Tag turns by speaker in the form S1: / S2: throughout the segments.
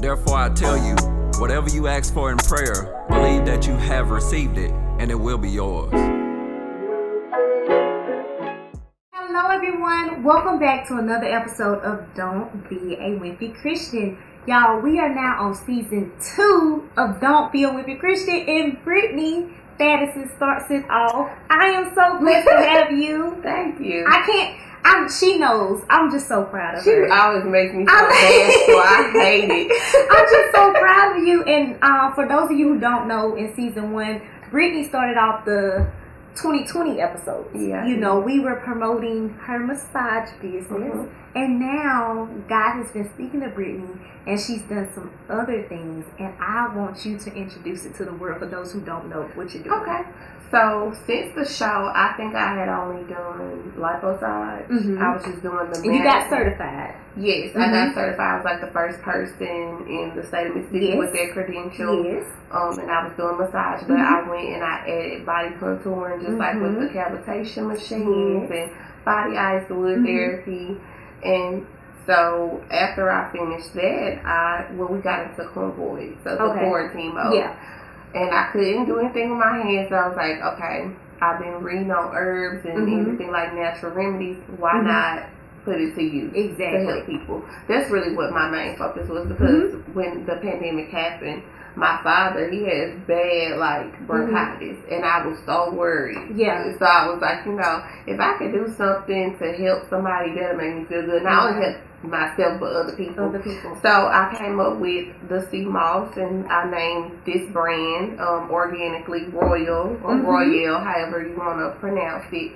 S1: Therefore I tell you, whatever you ask for in prayer, believe that you have received it, and it will be yours.
S2: Hello everyone, welcome back to another episode of Don't Be a Wimpy Christian. Y'all, we are now on season 2 of Don't Be a Wimpy Christian, and Brittany Thadison starts it off. I am so blessed to have you.
S3: Thank you.
S2: She knows. I'm just so proud of
S3: her. She always makes me so bad, so I hate it.
S2: I'm just so proud of you. And for those of you who don't know, in season 1, Brittany started off the 2020 episodes.
S3: Yeah.
S2: You know, we were promoting her massage business. And now God has been speaking to Brittany, and she's done some other things. And I want you to introduce it to the world for those who don't know what you're doing.
S3: Okay. So since the show, I think I had only done liposuction. I was just doing the.
S2: And you got certified.
S3: Yes, I got certified. I was like the first person in the state of Mississippi with their credentials.
S2: Yes.
S3: And I was doing massage, but I went and I added body contouring, just like with the cavitation machines and body ice, wood therapy, and. So after I finished that, we got into convoy, so the quarantine mode.
S2: Yeah.
S3: And I couldn't do anything with my hands, so I was like, okay, I've been reading on herbs and everything like natural remedies. Why not put it to use to help people? That's really what my main focus was, because when the pandemic happened, my father, he has bad, bronchitis, and I was so worried.
S2: Yeah.
S3: So I was like, if I could do something to help somebody, that'll make me feel good. Not only help myself, but other people. So I came up with the sea moss, and I named this brand Organically Royale, or Royale, however you want to pronounce it.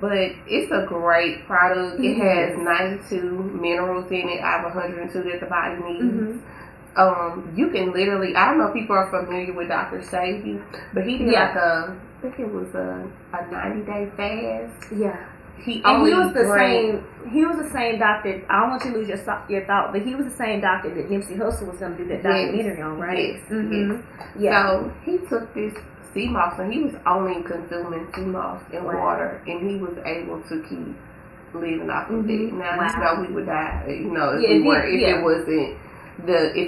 S3: But it's a great product. It has 92 minerals in it out of 102 that the body needs. You can literally, I don't know if people are familiar with Dr. Savy, but he did I think it was a 90-day fast.
S2: Yeah. He was the same doctor. I don't want you to lose your thought, but he was the same doctor that Nipsey Hussle was going to do that documentary on, right?
S3: Yes. Yeah. So he took this sea moss, and he was only consuming sea moss and water, and he was able to keep living off of it. Now, we would die, if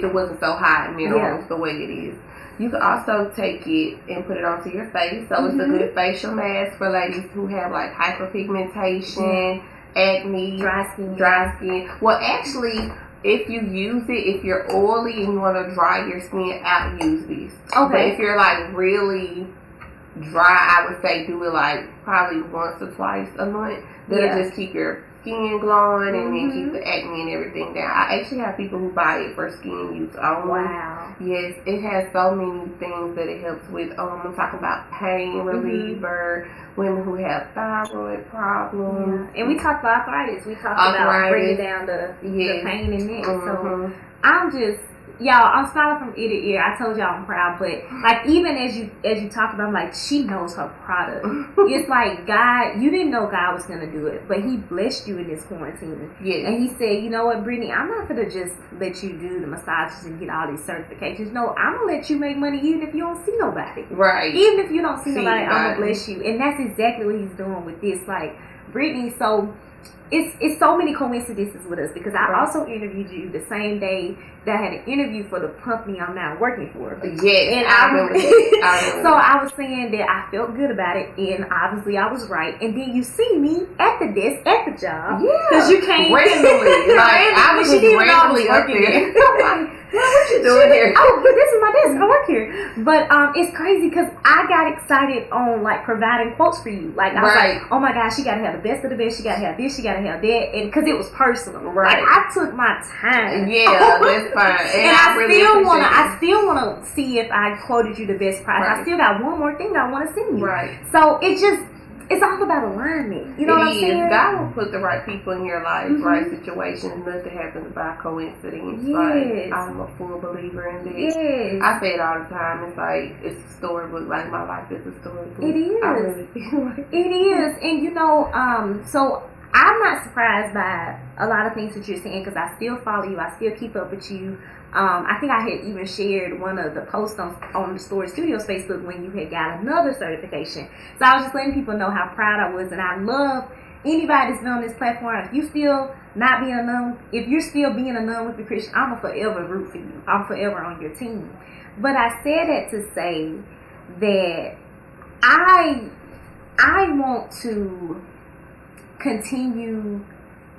S3: it wasn't so high in minerals the way it is. You can also take it and put it onto your face. So it's a good facial mask for ladies who have hyperpigmentation, acne, dry skin. Well, actually, if you use it, if you're oily and you want to dry your skin out, use this. Okay. But if you're really dry, I would say do it probably once or twice a month. That'll just keep your skin glowing and then keep the acne and everything down. I actually have people who buy it for skin use only.
S2: Wow.
S3: Yes, it has so many things that it helps with. I'm talking about pain reliever, women who have thyroid problems.
S2: And we talked about arthritis. We talked about bringing down the pain in it. So I'm just... Y'all, I'm smiling from ear to ear. I told y'all I'm proud, but even as you talk about, I'm she knows her product. It's God, you didn't know God was gonna do it, but He blessed you in this quarantine.
S3: Yes.
S2: And He said, you know what, Brittany, I'm not gonna just let you do the massages and get all these certifications. No, I'm gonna let you make money even if you don't see nobody.
S3: Right.
S2: Even if you don't see nobody, I'm gonna bless you. And that's exactly what He's doing with this. Brittany, so it's so many coincidences with us, because I also interviewed you the same day that I had an interview for the company I'm now working for.
S3: Yes, and I remember that.
S2: So I was saying that I felt good about it, and obviously I was right. And then you see me at the desk at the job, because you came
S3: randomly. I was just randomly up there. What you doing here?
S2: Oh, this is my desk. I work here. But it's crazy because I got excited on providing quotes for you. I was like, oh my gosh, she got to have the best of the best. She got to have this. She got to have that. And because it was personal.
S3: Right.
S2: I took my time.
S3: Yeah, that's fine. And
S2: I still want to see if I quoted you the best price.
S3: Right.
S2: I still got one more thing I want to send you.
S3: Right.
S2: So it's all about alignment. You know what I'm saying?
S3: God will put the right people in your life, right situations. Nothing happens by coincidence.
S2: Yes.
S3: I'm a full believer in this.
S2: Yes.
S3: I say it all the time. It's a storybook. My life is a storybook.
S2: It is.
S3: I really feel
S2: it is. And so I'm not surprised by a lot of things that you're saying, because I still follow you. I still keep up with you. I think I had even shared one of the posts on the Story Studios Facebook when you had got another certification. So I was just letting people know how proud I was, and I love anybody that's been on this platform, if you still not being a nun, if you're still being a nun with the Christian, I'm gonna forever root for you. I'm forever on your team. But I said that to say that I want to continue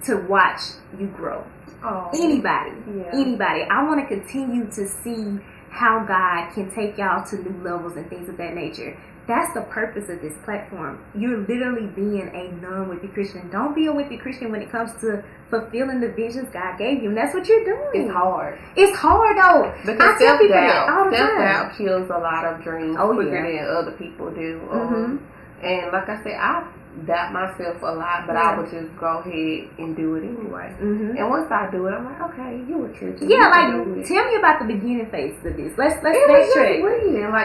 S2: to watch you grow. Anybody. I want to continue to see how God can take y'all to new levels and things of that nature. That's the purpose of this platform. You're literally being a non-Wimpy Christian. Don't be a Wimpy Christian when it comes to fulfilling the visions God gave you. And that's what you're doing.
S3: It's hard.
S2: It's hard though.
S3: Because self-doubt kills a lot of dreams quicker than other people do. And like I said, I doubt myself a lot, but I would just go ahead and do it anyway. And once I do it, I'm like, okay, you were true.
S2: Tell me about the beginning phase of this. Let's backtrack.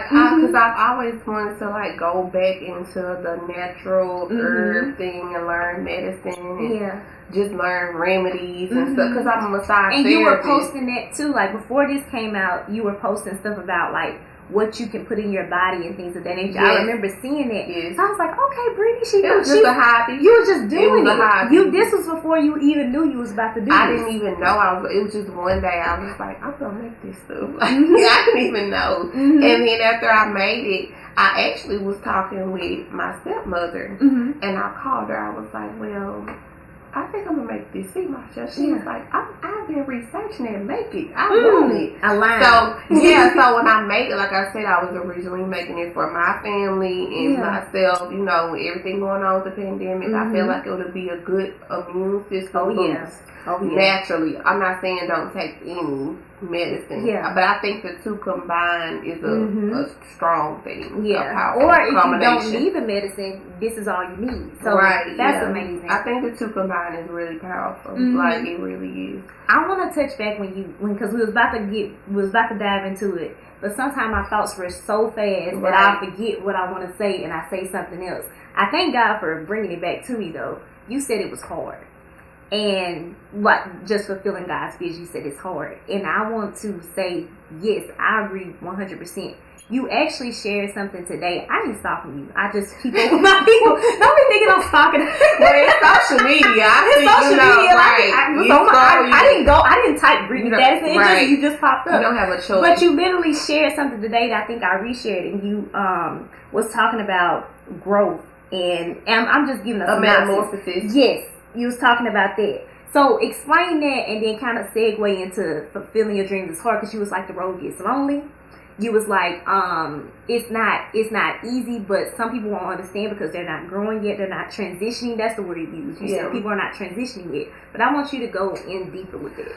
S3: Because I've always wanted to like go back into the natural herb thing and learn medicine and just learn remedies and stuff. Because I'm a massage therapist.
S2: You were posting that too. Like before this came out, you were posting stuff about like what you can put in your body and things of that nature. I remember seeing it. So I was like, okay, Brittany,
S3: it was just a hobby.
S2: You were just doing it.
S3: Was a hobby.
S2: This was before you even knew you was about to do
S3: I
S2: this.
S3: didn't even know. It was just one day I was like, I'm going to make this stuff. I didn't even know. And then after I made it, I actually was talking with my stepmother. And I called her. I was like, well, I think I'm going to make this see myself. She was like, I've been researching it and make it. I want it.
S2: I lied.
S3: So when I made it, like I said, I was originally making it for my family and myself, you know, with everything going on with the pandemic. I feel like it would be a good immune system boost. Naturally. I'm not saying don't take any medicine. But I think the two combined is a strong thing.
S2: Or if you don't need the medicine, this is all you need. So that's amazing.
S3: I think the two combined is really powerful. Like it really is.
S2: I want to touch back because we was about to dive into it. But sometimes my thoughts were so fast that I forget what I want to say and I say something else. I thank God for bringing it back to me though. You said it was hard. And just fulfilling God's vision, you said it's hard. And I want to say, yes, I agree 100%. You actually shared something today. I ain't stalking you. I just keep up with my people. Don't be thinking I'm stalking.
S3: Well, it's social media.
S2: I didn't type Brittany Thadison. You just popped up.
S3: You don't have a choice.
S2: But you literally shared something today that I think I reshared, and you was talking about growth. And I'm just giving a
S3: metamorphosis. Yes.
S2: You was talking about that. So explain that and then kind of segue into fulfilling your dreams is hard because you was like the road gets lonely. You was like, it's not easy, but some people won't understand because they're not growing yet. They're not transitioning. That's the word you use. You said people are not transitioning yet. But I want you to go in deeper with it.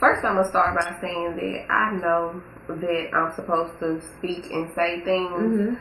S3: First I'm going to start by saying that I know that I'm supposed to speak and say things.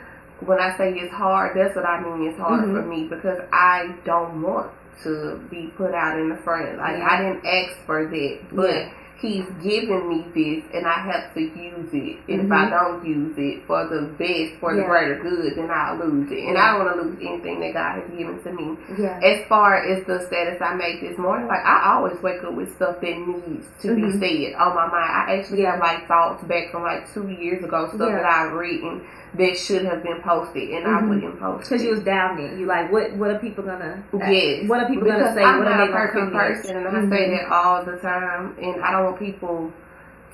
S3: When I say it's hard, that's what I mean. It's hard for me because I don't want to be put out in the front. Like I didn't ask for that, but He's given me this and I have to use it. And if I don't use it for the best, for the greater good, then I'll lose it. And I don't want to lose anything that God has given to me. As far as the status I made this morning, like I always wake up with stuff that needs to be said on my mind. I actually have like thoughts back from like 2 years ago, stuff that I've written that should have been posted and I wouldn't post.
S2: Because you was down there. You like, what are people gonna?
S3: Yes.
S2: What are people gonna say?
S3: I'm
S2: what
S3: not
S2: are they
S3: a perfect person, and I say that all the time. And I don't want people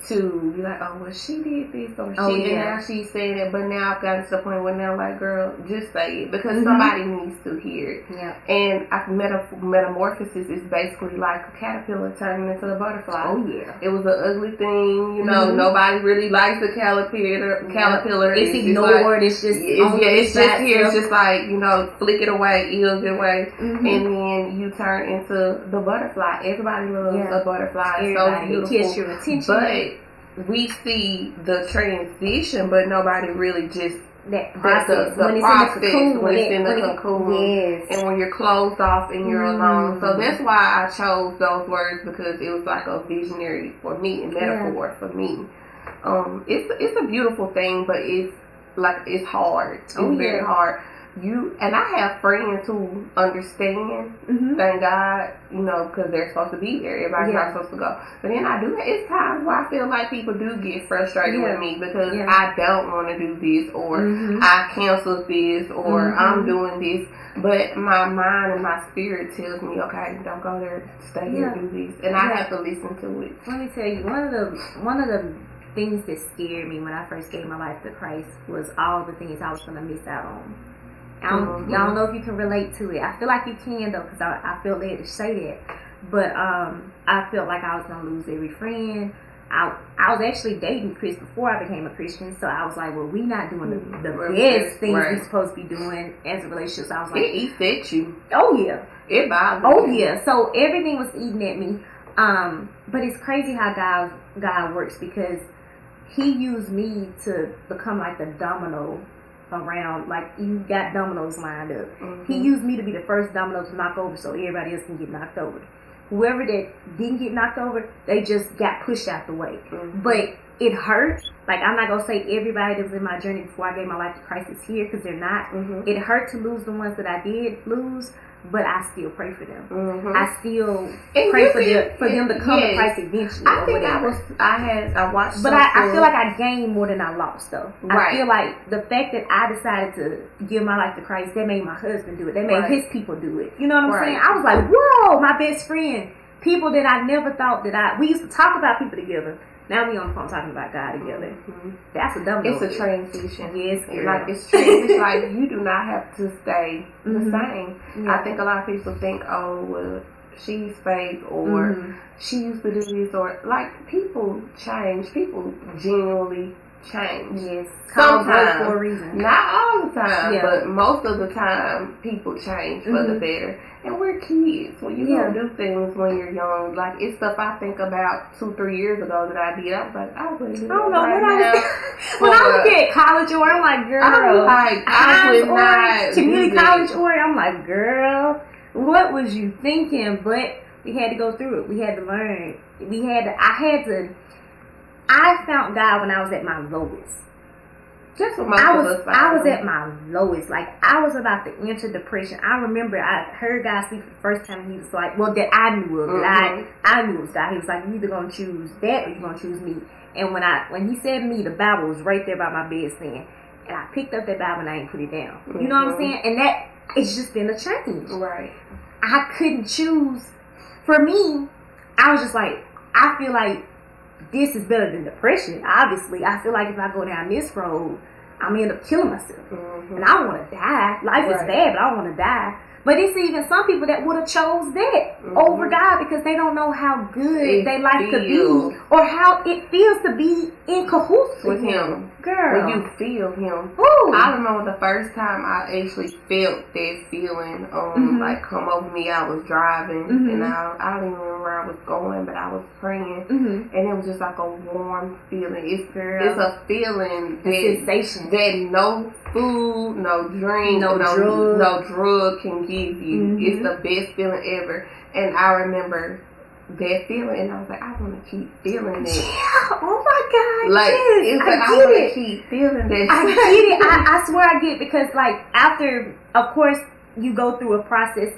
S3: to be like, oh, well, she did this or and now she's saying it. But now I've gotten to the point where now, like, girl, just say it because somebody needs to hear it. And metamorphosis is basically like a caterpillar turning into a butterfly. It was an ugly thing, you know. Nobody really likes the caterpillar.
S2: It's ignored. It's just
S3: it's just here. It's just like, you know, flick it away, eels it away, and then you turn into the butterfly. Everybody loves a butterfly. It's so beautiful.
S2: Kiss your attention.
S3: But we see the transition, but nobody really just
S2: that process.
S3: When it's in the cocoon, and when you're closed off and you're alone. So that's why I chose those words, because it was like a visionary for me, a metaphor for me. It's a beautiful thing, but it's hard. It's very hard and I have friends who understand, thank God, because they're supposed to be there. Everybody's not supposed to go. But then it's times where I feel like people do get frustrated with me because I don't want to do this, or I canceled this, or I'm doing this. But my mind and my spirit tells me, okay, don't go there, stay here, do this. And I have to listen to it.
S2: Let me tell you, one of the things that scared me when I first gave my life to Christ was all the things I was going to miss out on. Y'all don't know if you can relate to it. I feel like you can, though, because I feel led to say that. But I felt like I was going to lose every friend. I was actually dating Chris before I became a Christian, so I was like, well, we not doing the best things we're supposed to be doing as a relationship. So I was like,
S3: it affects you.
S2: Oh, yeah.
S3: It bothers
S2: you. Yeah. So everything was eating at me. But it's crazy how God works, because he used me to become like the domino around, like you got dominoes lined up. He used me to be the first domino to knock over so everybody else can get knocked over. Whoever that didn't get knocked over, they just got pushed out the way. But it hurt. Like, I'm not going to say everybody that was in my journey before I gave my life to Christ is here, because they're not. It hurt to lose the ones that I did lose, but I still pray for them. I still pray for them to come to Christ eventually.
S3: I think I watched.
S2: But I feel like I gained more than I lost, though. I feel like the fact that I decided to give my life to Christ, that made my husband do it. That made his people do it. You know what I'm saying? I was like, whoa, my best friend. People that I never thought we used to talk about people together. Now we on the phone talking about God together. That's a dumb.
S3: It's a transition.
S2: Yes, girl.
S3: Like it's like you do not have to stay the same. I think a lot of people think, oh, well, she's fake, or she used to do this, or like people change. People genuinely change.
S2: Yes.
S3: Sometimes
S2: for a reason.
S3: Not all the time, but most of the time, people change for the better. And we're kids. When you don't do things when you're young, like it's stuff I think about 2-3 years ago that I did. I was like, I wouldn't do that right now.
S2: When I look at college or I'm like, girl,
S3: I would not
S2: community college or I'm like, girl, what was you thinking? But we had to go through it. We had to learn. I found God when I was at my lowest.
S3: That's what I
S2: was at my lowest. Like, I was about to enter depression. I remember I heard God speak for the first time. He was like, well, that I knew of. I knew it was God. He was like, you're either going to choose that or you're going to choose me. And when he said me, the Bible was right there by my bedstand. And I picked up that Bible and I ain't put it down. You know what I'm saying? And that, it's just been a change.
S3: Right.
S2: I couldn't choose. For me, I was just like, I feel like this is better than depression. Obviously, I feel like if I go down this road, I'm gonna end up killing myself. And I don't want to die. Life is bad, but I don't want to die. But it's even some people that would have chose that over God because they don't know how good their life could be or how it feels to be in cahoots with him. Girl.
S3: When you feel him.
S2: Ooh.
S3: I remember the first time I actually felt that feeling like come over me. I was driving and I don't even remember where I was going, but I was praying and it was just like a warm feeling. It's a feeling,
S2: a sensation
S3: that no food, no drink, no drug can give you. It's the best feeling ever. And I remember that feeling, and I was like, I want to keep feeling that.
S2: Yeah. Oh my God.
S3: Like,
S2: yes.
S3: I want to keep feeling that.
S2: I get it. I swear I get it, because like after, of course, you go through a process.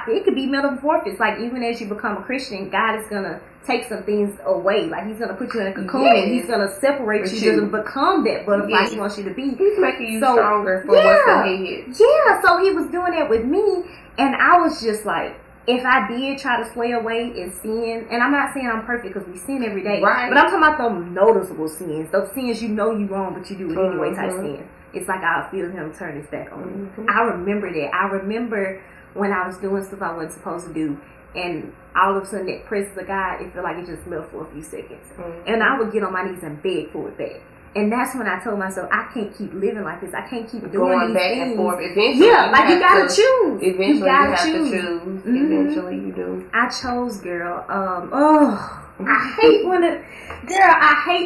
S2: It could be metamorphosis. Like, even as you become a Christian, God is gonna take some things away. Like, He's gonna put you in a cocoon.
S3: Yes.
S2: He's gonna separate you to become that butterfly He wants you to be.
S3: He's making you stronger for what's ahead.
S2: Yeah. So He was doing that with me, and I was just like, if I did try to sway away and sin, and I'm not saying I'm perfect because we sin every day,
S3: right?
S2: But I'm talking about those noticeable sins, those sins you know you wrong but you do it anyway type sin. It's like I'll feel Him turn His back on me. I remember that. I remember when I was doing stuff I wasn't supposed to do, and all of a sudden that presence of God, it felt like it just left for a few seconds, and I would get on my knees and beg for it back. And that's when I told myself, I can't keep living like this. I can't keep doing these
S3: back
S2: things.
S3: And forth. Eventually,
S2: like you gotta choose.
S3: Eventually, you have to choose. Eventually, you do.
S2: I chose, girl. I hate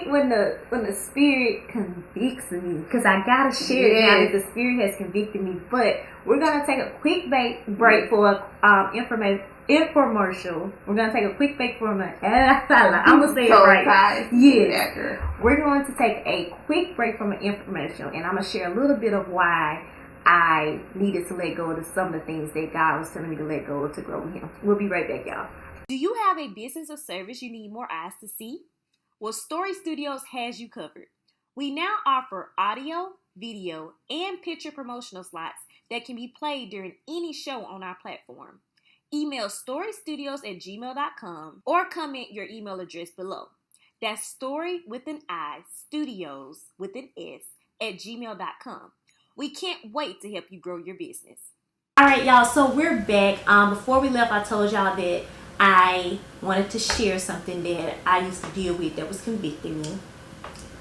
S2: when the Spirit convicts me, because I gotta share it now that the Spirit has convicted me. But we're gonna take a quick break for infomercial. We're gonna take a quick break for I'm gonna say it right. Yes. We're going to take a quick break from an infomercial, and I'm gonna share a little bit of why I needed to let go of some of the things that God was telling me to let go of to grow with Him. We'll be right back, y'all.
S4: Do you have a business or service you need more eyes to see? Well, Story Studios has you covered. We now offer audio, video, and picture promotional slots that can be played during any show on our platform. Email storystudios@gmail.com or comment your email address below. That's story with an I, studios with an S @gmail.com. We can't wait to help you grow your business.
S2: All right, y'all, so we're back. Before we left, I told y'all that I wanted to share something that I used to deal with that was convicting me.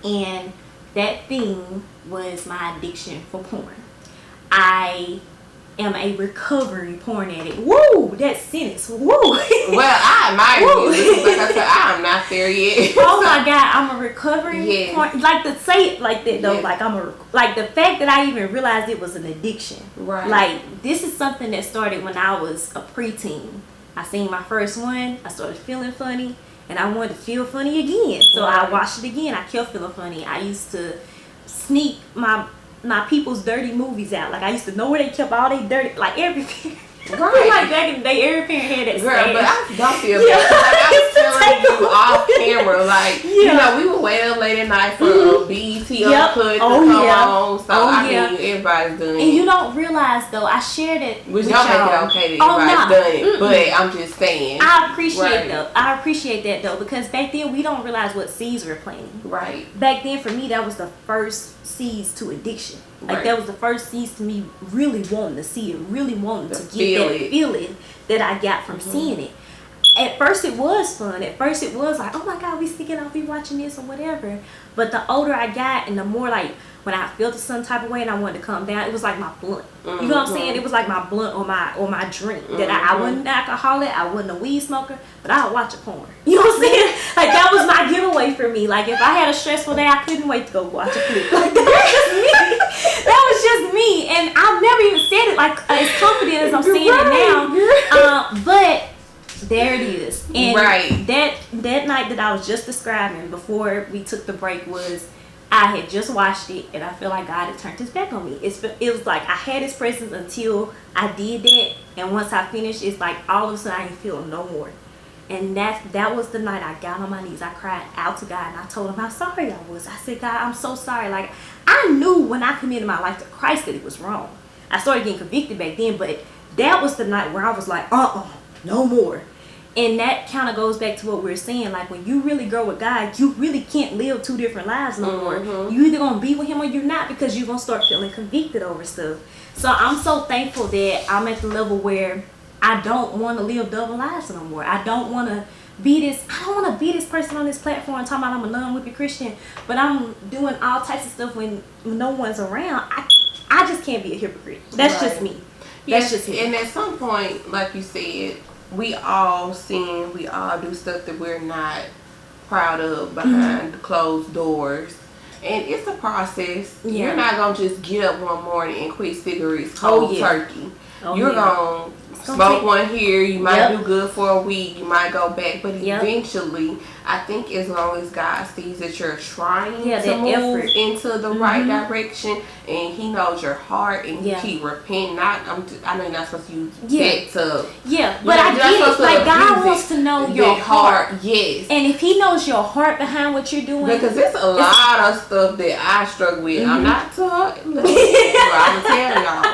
S2: And that thing was my addiction for porn. I am a recovering porn addict. Woo! That sentence. Woo!
S3: Well, I admire you. Like I said, I am not there yet.
S2: Oh my God, I'm a recovering porn. Like, to say it like that though, like like the fact that I even realized it was an addiction.
S3: Right.
S2: Like, this is something that started when I was a preteen. I seen my first one. I started feeling funny, and I wanted to feel funny again. So I watched it again. I kept feeling funny. I used to sneak my people's dirty movies out. Like, I used to know where they kept all their dirty, like everything. Right. Like back in the day, every parent had that
S3: girl,
S2: stash.
S3: but I don't feel bad. Like, I was telling you off camera, like, you know, we would wait up late at night for BET Uncut to come on. So, I mean, everybody's doing it.
S2: And you don't realize, though, I shared it
S3: which
S2: with
S3: don't make
S2: y'all.
S3: it okay that everybody's done it, but I'm just saying.
S2: I appreciate that, though, because back then, we don't realize what seeds we're planting.
S3: Right.
S2: Back then, for me, that was the first seeds to addiction. Like, that was the first seeds to me really wanting to see it, really wanting to get that feeling that I got from seeing it. At first it was fun. At first it was like, oh my God, we sticking out, we watching this or whatever. But the older I got and the more like when I felt some type of way and I wanted to calm down, it was like my blunt. You know what I'm saying? It was like my blunt or my drink. That I wasn't an alcoholic, I wasn't a weed smoker, but I would watch a porn. You know what I'm saying? Like, that was my getaway for me. Like, if I had a stressful day, I couldn't wait to go watch a flick. Like, that was just me. That was just me. And I've never even said it like as confident as I'm saying it now. But there it is. And that night that I was just describing before we took the break was, I had just watched it and I feel like God had turned his back on me. It was like I had his presence until I did that, and once I finished, it's like all of a sudden I didn't feel no more. And that was the night I got on my knees. I cried out to God and I told him how sorry I was. I said, God, I'm so sorry. Like, I knew when I committed my life to Christ that it was wrong. I started getting convicted back then, but that was the night where I was like, no more. And that kind of goes back to what we were saying. Like, when you really grow with God, you really can't live two different lives no more. You either going to be with him or you're not, because you're going to start feeling convicted over stuff. So I'm so thankful that I'm at the level where I don't want to live double lives no more. I don't want to be this person on this platform talking about I'm a non-Wimpy Christian, but I'm doing all types of stuff when no one's around. I just can't be a hypocrite. That's just me. That's just me.
S3: And at some point, like you said, we all sin, we all do stuff that we're not proud of behind closed doors. And it's a process. You're not going to just get up one morning and quit cigarettes cold turkey. You're going to smoke one here, you might do good for a week, you might go back, but eventually, I think as long as God sees that you're trying to move into the right direction, and he knows your heart, and you keep repenting, I know you're not supposed to use that to,
S2: but I get it, like, God wants to know your heart, and if he knows your heart behind what you're doing,
S3: because there's a lot of stuff that I struggle with, I'm not I'm gonna tell y'all.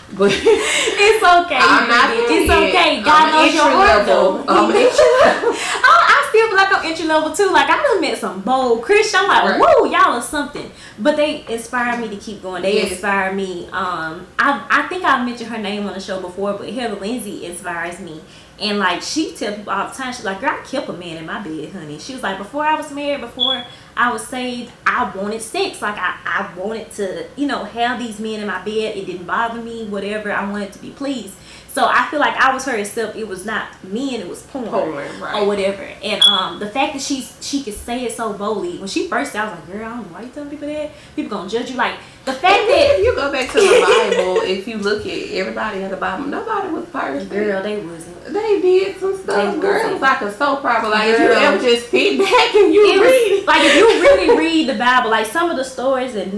S3: But
S2: it's okay. It's okay. God knows your heart, though. I still feel like I'm entry level too. Like, I done met some bold Christians. I'm like, whoa, y'all are something. But they inspire me to keep going. They inspire me. I think I mentioned her name on the show before, but Heather Lindsay inspires me. And like, she tell people all the time, she's like, girl, I kept a man in my bed, honey. She was like, before I was married, before I was saved, I wanted sex. Like, I wanted to, have these men in my bed. It didn't bother me, whatever. I wanted to be pleased. So I feel like I was her except it was not men, it was porn or whatever. And the fact that she could say it so boldly, when she first said, I was like, girl, I don't know why you telling people that. People gonna judge you. Like, the fact that
S3: if you go back to the Bible, if you look at everybody in the Bible, nobody was perfect.
S2: Girl, they wasn't.
S3: They did some stuff. Girl, it was like a soap opera. Like, if you ever just sit back and you read it.
S2: Like, if you really read the Bible, like some of the stories that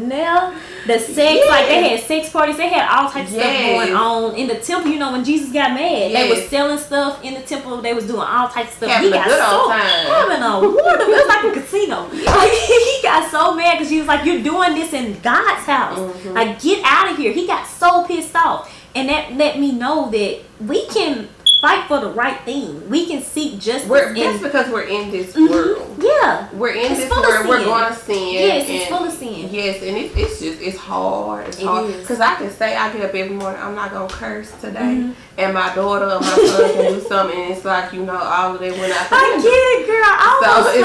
S2: the sex, like they had sex parties, they had all types of stuff going on in the temple. You know, when Jesus got mad, they was selling stuff in the temple. They was doing all types of stuff.
S3: Having
S2: he got so having a wonderful. It was like a casino. Like, he got so mad because she was like, "You're doing this in God's house. Like, get out of here." He got so pissed off, and that let me know that we can fight for the right thing. We can seek justice.
S3: Just because we're in this world.
S2: Yeah.
S3: We're in this world. We're going to sin.
S2: Yes, it's full of sin.
S3: Yes, and it's hard. It's hard. Because I can say I get up every morning, I'm not going to curse today. And my daughter or my son can do something, and it's like, all of them went out.
S2: I get it, girl. I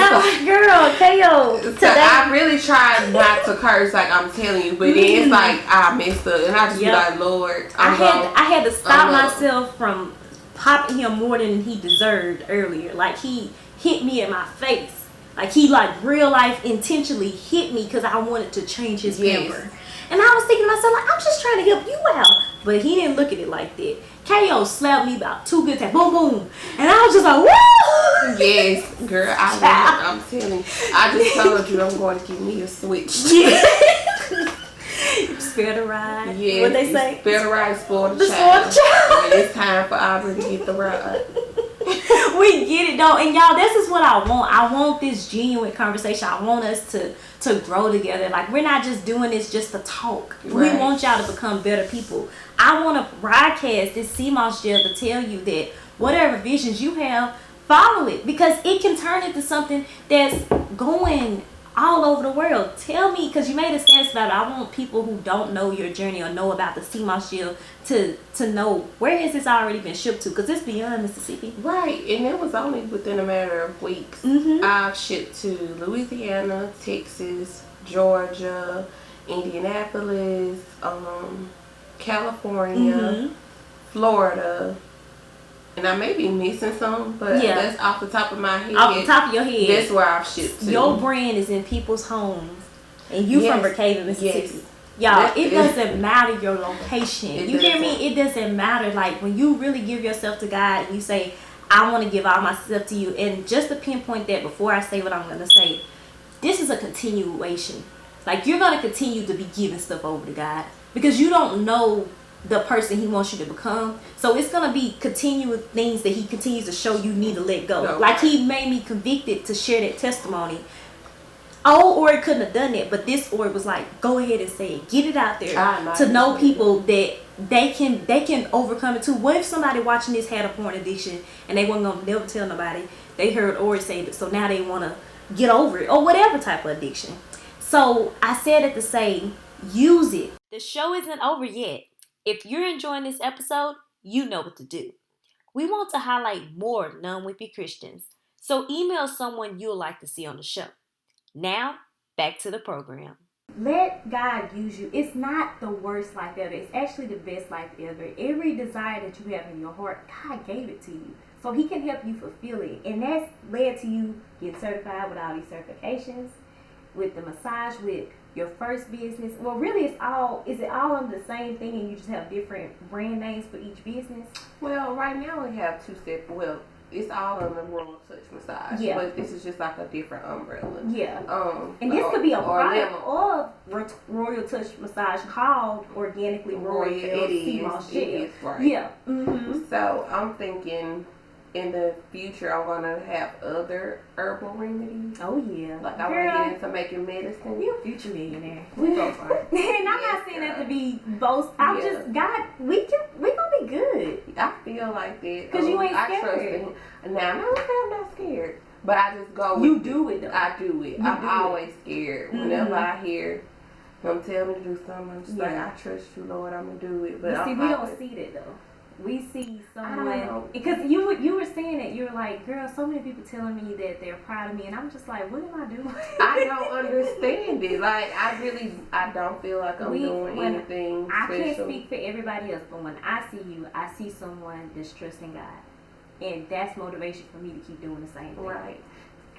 S2: almost girl, KO.
S3: So I really try not to curse, like I'm telling you, but then it's like I messed up, and I just be like, Lord, I
S2: had to stop myself from popping him more than he deserved earlier. Like, he hit me in my face. Like, he real life intentionally hit me because I wanted to change his temper. And I was thinking to myself, like, I'm just trying to help you out. But he didn't look at it like that. KO slapped me about 2 good times. Boom, boom. And I was just like, woo!
S3: Yes, girl. I'm telling you. I just told you I'm going to give me a switch.
S2: Spare the ride.
S3: Yeah.
S2: What they say?
S3: Spare the ride, spoil the child. And it's time for Aubrey to get the ride.
S2: We get it though, and y'all, this is what I want. I want this genuine conversation. I want us to grow together. Like, we're not just doing this just to talk. Right. We want y'all to become better people. I want to broadcast this CMOS gel to tell you that whatever visions you have, follow it, because it can turn into something that's going all over the world. Tell me, because you made a stance about it. I want people who don't know your journey or know about the CMOS gel to know, where has this already been shipped to, because it's beyond Mississippi.
S3: Right, and it was only within a matter of weeks. I've shipped to Louisiana, Texas, Georgia, Indianapolis, California, Florida, and I may be missing some, but that's off the top of my head.
S2: Off the top of your head.
S3: That's where I've shipped to.
S2: Your brand is in people's homes, and you from Brookhaven, Mississippi. Y'all, it doesn't matter your location. You hear me? It doesn't matter. Like, when you really give yourself to God and you say, I want to give all myself to you, and just to pinpoint that before I say what I'm going to say, this is a continuation. Like, you're going to continue to be giving stuff over to God, because you don't know the person he wants you to become. So it's going to be continuous things that he continues to show you need to let go.
S3: No,
S2: like, he made me convicted to share that testimony. Old Ori couldn't have done that, but this Ori was like, go ahead and say it. Get it out there to know people that they can overcome it too. What if somebody watching this had a porn addiction and they weren't gonna never tell nobody? They heard Ori say it, so now they want to get over it, or whatever type of addiction. So I said it to say, use it.
S4: The show isn't over yet. If you're enjoying this episode, you know what to do. We want to highlight more non-Wimpy Christians, so email someone you'll like to see on the show. Now, back to the program.
S2: Let God use you. It's not the worst life ever. It's actually the best life ever. Every desire that you have in your heart, God gave it to you. So he can help you fulfill it. And that's led to you getting certified with all these certifications, with the massage, with your first business. Well, really, is it all under the same thing and you just have different brand names for each business?
S3: Well, right now we have 2 separate, it's all under Royal Touch Massage.
S2: Yeah.
S3: But this is just like a different umbrella.
S2: Yeah. And this could be a product of Royal Touch Massage called Organically Royale.
S3: It is, right.
S2: Yeah.
S3: So I'm thinking in the future I'm gonna have other herbal remedies.
S2: Oh yeah.
S3: Like I want to get into making medicine.
S2: You're a future millionaire. We both are. And I'm not saying that to be boast. I'm just, God, we gonna be good.
S3: I feel like that.
S2: Cause you ain't
S3: I
S2: scared.
S3: trust him. Now I'm not scared, but I just go.
S2: You do it though.
S3: I do it. I'm always scared. Whenever I hear him tell me to do something, I'm just like, I trust you, Lord. I'm gonna do it. But
S2: see, we don't see that though. We see someone, because you were saying it, you were like, girl, so many people telling me that they're proud of me, and I'm just like, what am I doing?
S3: I don't understand it. Like, I don't feel like I'm doing anything
S2: I
S3: special.
S2: can't speak for everybody else, but when I see you, I see someone that's trusting God, and that's motivation for me to keep doing the same thing.
S3: Right.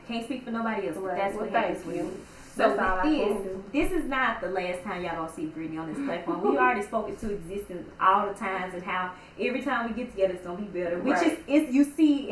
S2: Can't speak for nobody else, but that's what
S3: thank
S2: happens with
S3: you.
S2: me.
S3: So
S2: this is not the last time y'all gonna see Brittany on this platform. We already spoke it to existence all the times, and how every time we get together it's gonna be better. Which is you see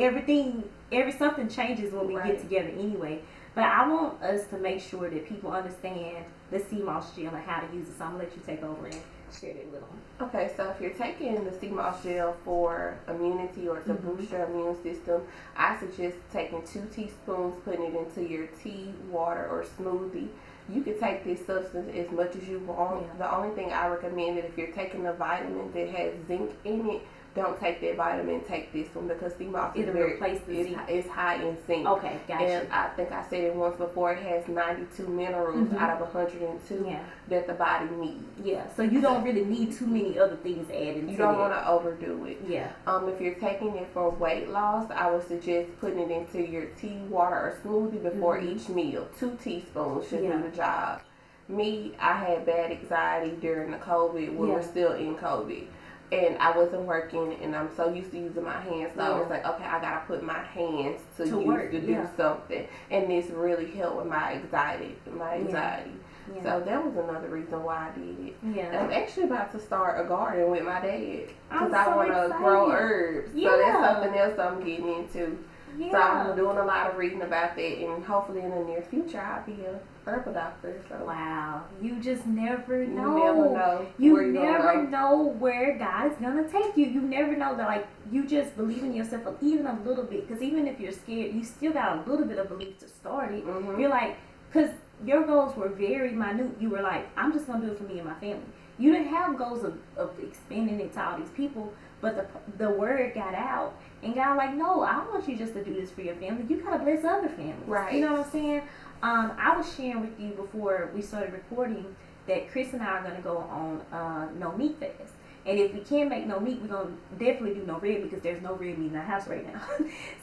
S2: something changes when we get together anyway. But I want us to make sure that people understand the sea moss gel and how to use it. So I'm going to let you take over and share that with them.
S3: Okay, so if you're taking the sea moss gel for immunity or to boost your immune system, I suggest taking 2 teaspoons, putting it into your tea, water, or smoothie. You can take this substance as much as you want. The only thing I recommend is if you're taking a vitamin that has zinc in it, don't take that vitamin, take this one, because sea moss is high in zinc.
S2: Okay, gotcha.
S3: And I think I said it once before, it has 92 minerals out of 102 that the body needs.
S2: Yeah, so you don't really need too many other things added.
S3: You don't want to overdo it.
S2: Yeah.
S3: If you're taking it for weight loss, I would suggest putting it into your tea, water, or smoothie before each meal. 2 teaspoons should do the job. Me, I had bad anxiety during the COVID when we're still in COVID. And I wasn't working, and I'm so used to using my hands. So I was like, okay, I gotta put my hands to do something. And this really helped with my anxiety. Yeah. So that was another reason why I did it. Yeah. And I'm actually about to start a garden with my dad because I want to grow herbs. Yeah. So that's something else I'm getting into. Yeah. So I'm doing a lot of reading about that, and hopefully in the near future I'll be a herbal doctor. So.
S2: Wow, you just never know.
S3: You never know.
S2: You never know where God is gonna take you. You never know that, like, you just believe in yourself even a little bit. Because even if you're scared, you still got a little bit of belief to start it. You're like, because your goals were very minute. You were like, I'm just gonna do it for me and my family. You didn't have goals of expanding it to all these people, but the word got out. And God like, no, I don't want you just to do this for your family. You gotta bless other families.
S3: Right.
S2: You know what I'm saying? I was sharing with you before we started recording that Chris and I are gonna go on no meat fast. And if we can't make no meat, we're gonna definitely do no red because there's no red meat in our house right now.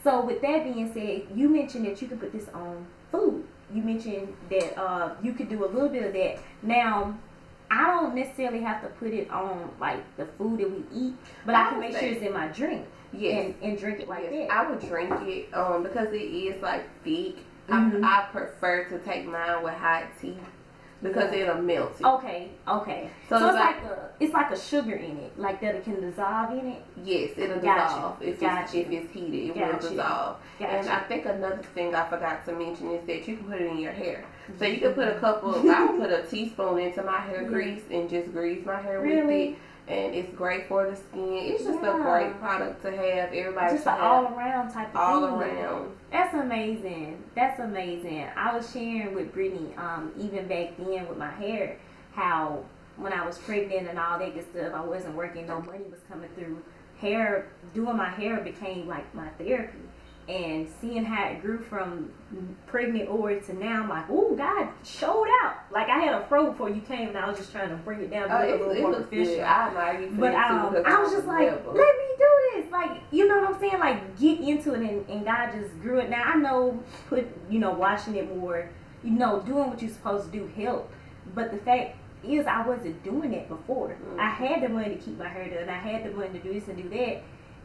S2: So with that being said, you mentioned that you can put this on food. You mentioned that you could do a little bit of that. Now, I don't necessarily have to put it on like the food that we eat, but I can make sure it's in my drink. Yes. And drink it like that.
S3: I would drink it because it is like thick. I prefer to take mine with hot tea because it'll melt it.
S2: Okay. So it's like a sugar in it, like that it can dissolve in it.
S3: Yes, it'll dissolve if it's heated. It will dissolve. And I think another thing I forgot to mention is that you can put it in your hair. So you can put I would put a teaspoon into my hair grease and just grease my hair with it. And it's great for the skin. It's just a great product to have. Everybody
S2: just an all-around type of thing.
S3: All around.
S2: That's amazing. I was sharing with Brittany, even back then with my hair, how when I was pregnant and all that good stuff, I wasn't working, no money was coming through. Doing my hair became like my therapy. And seeing how it grew from pregnant over to now, I'm like, oh, God showed out. Like, I had a fro before you came, and I was just trying to bring it down to a little more professional. But I was just like, let me do this. Like, you know what I'm saying? Like, get into it, and God just grew it. Now, I know, washing it more, doing what you're supposed to do helped. But the fact is, I wasn't doing it before. I had the money to keep my hair done. I had the money to do this and do that.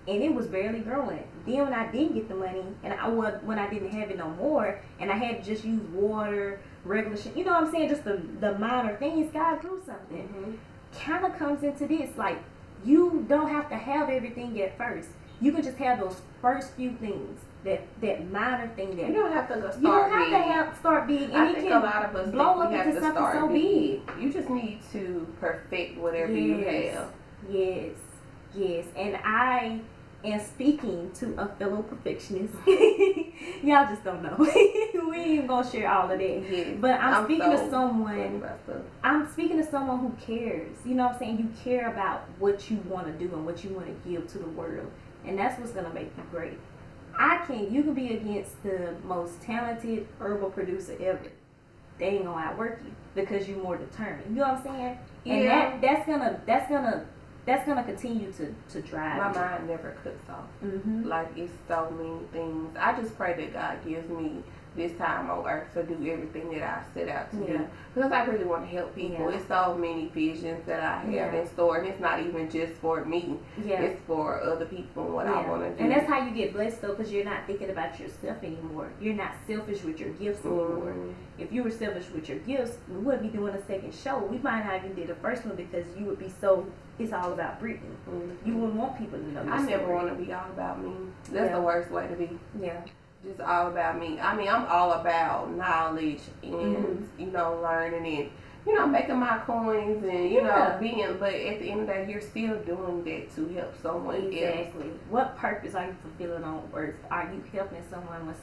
S2: And it was barely growing. Then when I did get the money, and when I didn't have it no more, and I had to just use water, regular shit, you know what I'm saying? Just the minor things, God grew something. Kind of comes into this, like, you don't have to have everything at first. You can just have those first few things, that minor thing that
S3: you don't have to
S2: start big. And
S3: I think a lot of us
S2: blow up
S3: we have
S2: into
S3: to
S2: something
S3: start
S2: so big.
S3: You just need to perfect whatever you have.
S2: Yes, and I am speaking to a fellow perfectionist. Y'all just don't know. We ain't gonna share all of that.
S3: Yes,
S2: but I'm speaking to someone. I'm speaking to someone who cares. You know what I'm saying? You care about what you want to do and what you want to give to the world, and that's what's gonna make you great. You can be against the most talented herbal producer ever. They ain't gonna outwork you because you're more determined. You know what I'm saying? And that's gonna continue to drive.
S3: My mind never cuts off. Like, it's so many things. I just pray that God gives me this time on earth to do everything that I set out to do, because I really want to help people. It's so many visions that I have in store, and it's not even just for me. It's for other people and what I want to do.
S2: And that's how you get blessed, though, because you're not thinking about yourself anymore. You're not selfish with your gifts anymore. If you were selfish with your gifts, we wouldn't be doing a second show. We might not even did the first one because you would be so, it's all about Brittany. You wouldn't want people to know your
S3: I never
S2: story.
S3: want to be all about me. That's the worst way to be. just all about me. I mean, I'm all about knowledge and, you know, learning and, you know, making my coins and, you know, being, but at the end of the day, you're still doing that to help someone else.
S2: Exactly. What purpose are you fulfilling on earth? Are you helping someone,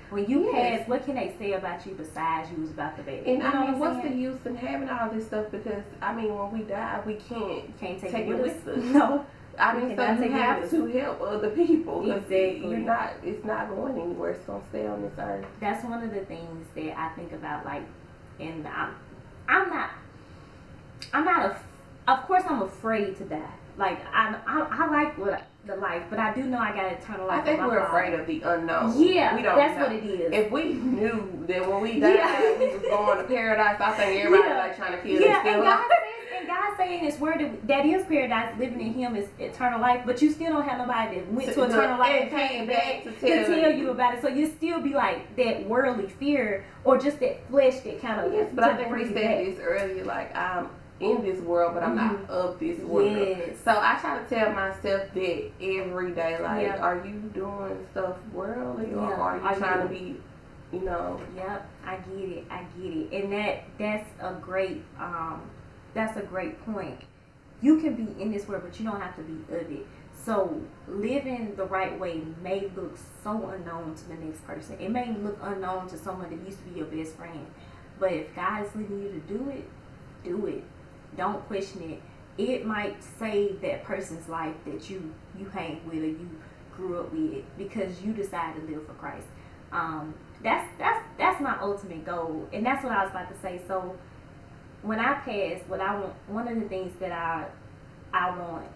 S2: when you pass, what can they say about you besides you was about the baby?
S3: And I mean, what's the use in having all this stuff? Because, I mean, when we die, we can't take it with us.
S2: No.
S3: I mean, so you have to help other people.
S2: Exactly.
S3: It's not going anywhere. It's going to stay on this earth.
S2: That's one of the things that I think about, like, and of course I'm afraid to die. Like, I like the life, but I do know I got eternal life.
S3: I think we're afraid of the unknown.
S2: Yeah,
S3: we don't
S2: that's
S3: know.
S2: what it is.
S3: If we knew that when we died, we was going to paradise, I think everybody like trying to kill themselves.
S2: And God saying in His word that is paradise, living in Him is eternal life, but you still don't have nobody that went to eternal life and came back to tell you about it. So you still be like that worldly fear or just that flesh that kind of.
S3: Yes, but I think we said this earlier, like I'm in this world, but I'm not of this world. Yes. So I try to tell myself that every day, like, are you doing stuff worldly or are you trying to be, you know?
S2: Yep, I get it, and that's a great point. You can be in this world, but you don't have to be of it. So living the right way may look so unknown to the next person. It may look unknown to someone that used to be your best friend. But if God is leading you to do it, do it. Don't question it. It might save that person's life that you hang with or you grew up with because you decided to live for Christ. That's my ultimate goal, and that's what I was about to say. So when I pass, what I want, one of the things that I don't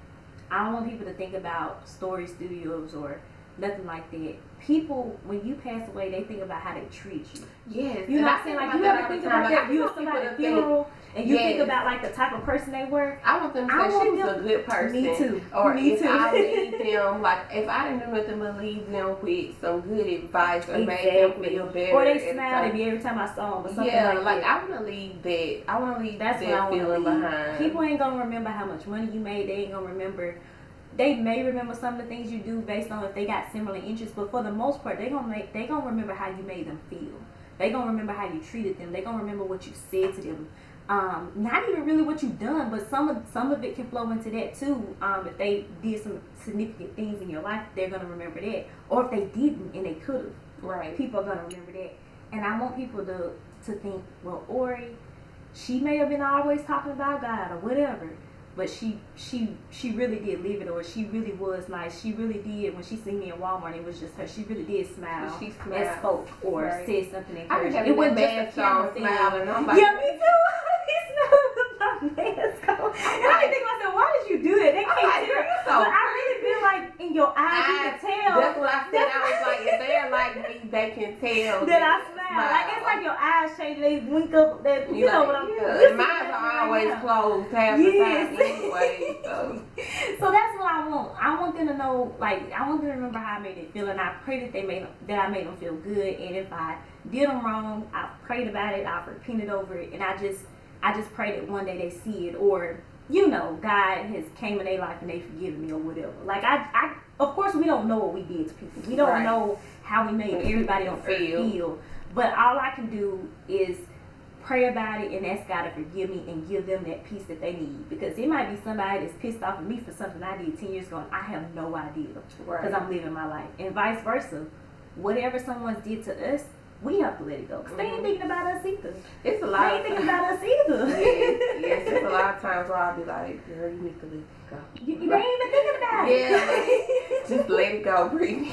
S2: want people to think about story studios or nothing like that. People, when you pass away, they think about how they treat you.
S3: Yes.
S2: You know what I'm saying? Like, you ever think about that? You were somebody's funeral, and you think about, like, the type of person they were.
S3: I want them to say she was a good person.
S2: Me too.
S3: Or
S2: Me
S3: if
S2: too.
S3: I leave them, like, if I didn't do nothing but leave them with some good advice or make them feel better.
S2: Or they smiled at me every time I saw them or something like that.
S3: I want to leave that. I want to leave
S2: that
S3: feeling behind.
S2: People ain't going to remember how much money you made. They ain't going to remember. They may remember some of the things you do based on if they got similar interests, but for the most part, they gonna remember how you made them feel. They gonna remember how you treated them. They gonna remember what you said to them. Not even really what you done, but some of it can flow into that too. If they did some significant things in your life, they're gonna remember that. Or if they didn't and they could have,
S3: right? People
S2: are gonna remember that. And I want people to think, well, Ori, she may have been always talking about God or whatever. But she really did live it, or she really was nice. She really did. When she seen me in Walmart, it was just her. She really did smile and spoke or said something encouraging. It wasn't just a camera thing.
S3: Like,
S2: yeah, me too. He smiled with my mask on. And I think to myself, why did you do that? They can't tell. But I really feel like in your eyes you can tell.
S3: That's what I said. I was like, if they're like me, they can tell
S2: that I smile. Like, it's like your eyes change. They wink up. That you know what I'm saying.
S3: Mine are always closed half the time anyway.
S2: So that's what I want. I want them to know, like, I want them to remember how I made it feel, and I pray that I made them feel good. And if I did them wrong, I prayed about it, I repented over it, and I just pray that one day they see it, or you know, God has came in their life and they forgiven me or whatever. Like I of course we don't know what we did to people. We don't know how we made everybody on earth feel. But all I can do is pray about it and ask God to forgive me and give them that peace that they need. Because it might be somebody that's pissed off at me for something I did 10 years ago and I have no idea. Because I'm living my life. And vice versa. Whatever someone did to us, we have to let it go. Because they ain't thinking about us either.
S3: It's a lot.
S2: They ain't thinking about us either.
S3: Yes, there's a lot of times where I'll be like, girl, you need to let it go.
S2: They ain't even thinking about it.
S3: Yeah, just let it go, Brittany.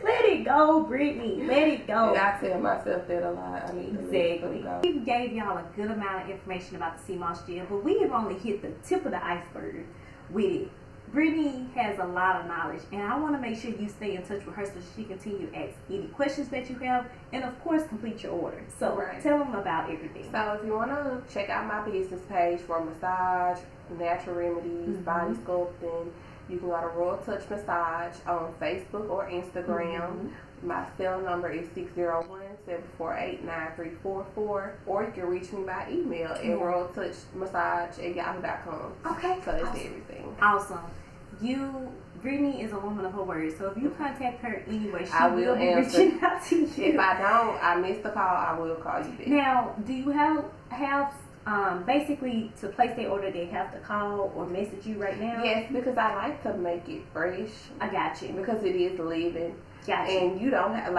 S2: Let it go, Brittany. Let it go.
S3: And I tell myself that a lot. I need to let it go.
S2: We gave y'all a good amount of information about the sea moss gel, but we have only hit the tip of the iceberg with it. Brittany has a lot of knowledge, and I want to make sure you stay in touch with her so she can continue to ask any questions that you have, and of course, complete your order. So tell them about everything.
S3: So if you want to check out my business page for massage, natural remedies, body sculpting, you can go to Royal Touch Massage on Facebook or Instagram. My cell number is 601-748-9344, or you can reach me by email at royaltouchmassage@yahoo.com.
S2: Okay.
S3: So that's everything.
S2: Awesome. You Brittany is a woman of her word, so if you contact her anyway, she
S3: I will
S2: be
S3: answer.
S2: reaching out to you.
S3: If I don't, I missed the call, I will call you back.
S2: Now, do you have basically to place their order, they have to call or message you right now?
S3: Yes, because I like to make it fresh.
S2: I got you.
S3: Because it is living.
S2: Gotcha.
S3: And you don't have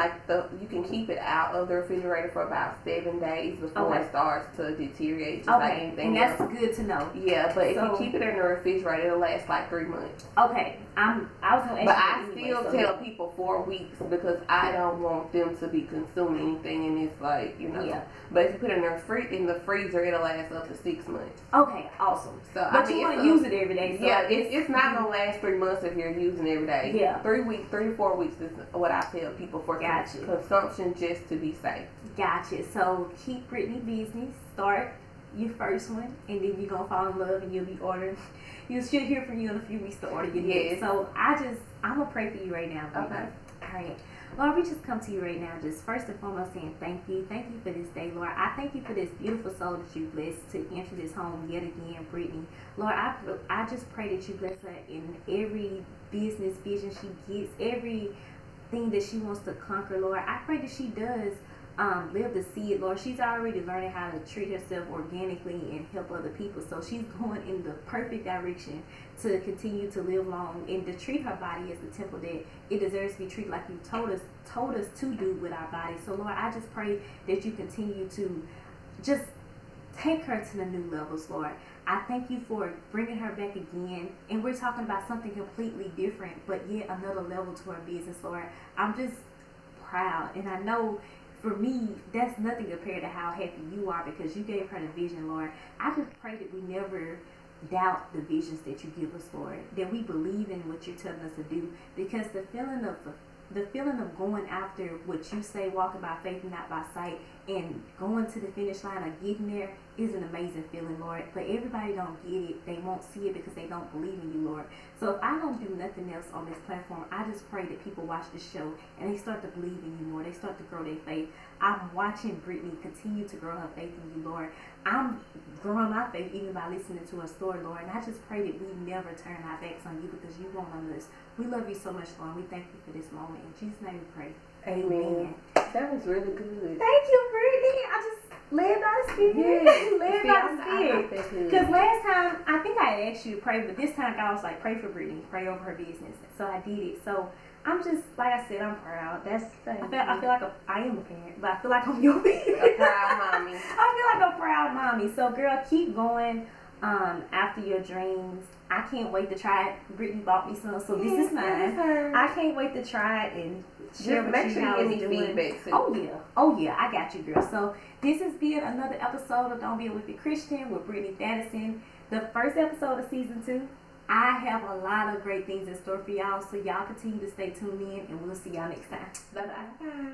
S3: you can keep it out of the refrigerator for about 7 days before it starts to deteriorate. Just like anything
S2: and that's
S3: else.
S2: good to know.
S3: Yeah, but if you keep it in the refrigerator, it'll last like 3 months.
S2: Okay, I was gonna ask
S3: But
S2: you
S3: I still tell people 4 weeks because I don't want them to be consuming anything, and it's like
S2: Yeah.
S3: But if you put it in the freezer, it'll last up to 6 months.
S2: Okay, awesome.
S3: So
S2: but you want to use it every day. So
S3: yeah, it's not gonna last 3 months if you're using it every day.
S2: Yeah,
S3: 3 to 4 weeks is what I tell people for consumption, just to be safe.
S2: Gotcha. So keep Brittany business. Start your first one, and then you're gonna fall in love, and you'll be ordering. You should hear from you in a few weeks to order your next. So I'm gonna pray for you right now, Brittany.
S3: Okay.
S2: All right. Lord, we just come to you right now, just first and foremost saying thank you. Thank you for this day, Lord. I thank you for this beautiful soul that you blessed to enter this home yet again, Brittany. Lord, I just pray that you bless her in every business vision she gets, everything that she wants to conquer, Lord. I pray that she does live to see it, Lord. She's already learning how to treat herself organically and help other people. So she's going in the perfect direction to continue to live long and to treat her body as the temple that it deserves to be treated, like you told us to do with our body. So Lord, I just pray that you continue to just take her to the new levels, Lord. I thank you for bringing her back again, and we're talking about something completely different, but yet another level to her business, Lord. I'm just proud, and I know for me, that's nothing compared to how happy you are because you gave her the vision, Lord. I just pray that we never doubt the visions that you give us, Lord, that we believe in what you're telling us to do, because the feeling of going after what you say, walking by faith and not by sight, and going to the finish line of getting there is an amazing feeling, Lord. But everybody don't get it. They won't see it because they don't believe in you, Lord. So if I don't do nothing else on this platform, I just pray that people watch this show and they start to believe in you more. They start to grow their faith. I'm watching Brittany continue to grow her faith in you, Lord. I'm growing my faith even by listening to her story, Lord. And I just pray that we never turn our backs on you because you won't on us. We love you so much, Lord. We thank you for this moment. In Jesus' name we pray.
S3: Amen. That was really good.
S2: Thank you, Brittany. I just led by the Spirit. Led by the Spirit. Because last time, I think I had asked you to pray, but this time God was like, pray for Brittany. Pray over her business. So I did it. So I'm just, like I said, I'm proud. I feel like I am a parent, but I feel like I'm your parent.
S3: A proud mommy.
S2: I feel like a proud mommy. So girl, keep going after your dreams. I can't wait to try it. Brittany bought me some, so this is mine. I can't wait to try it and share with you how it's doing.
S3: Feedback too.
S2: Oh yeah, I got you, girl. So this has been another episode of Don't Be a Wimpy Christian with Brittany Thadison. The first episode of season 2. I have a lot of great things in store for y'all, so y'all continue to stay tuned in, and we'll see y'all next time. Bye bye.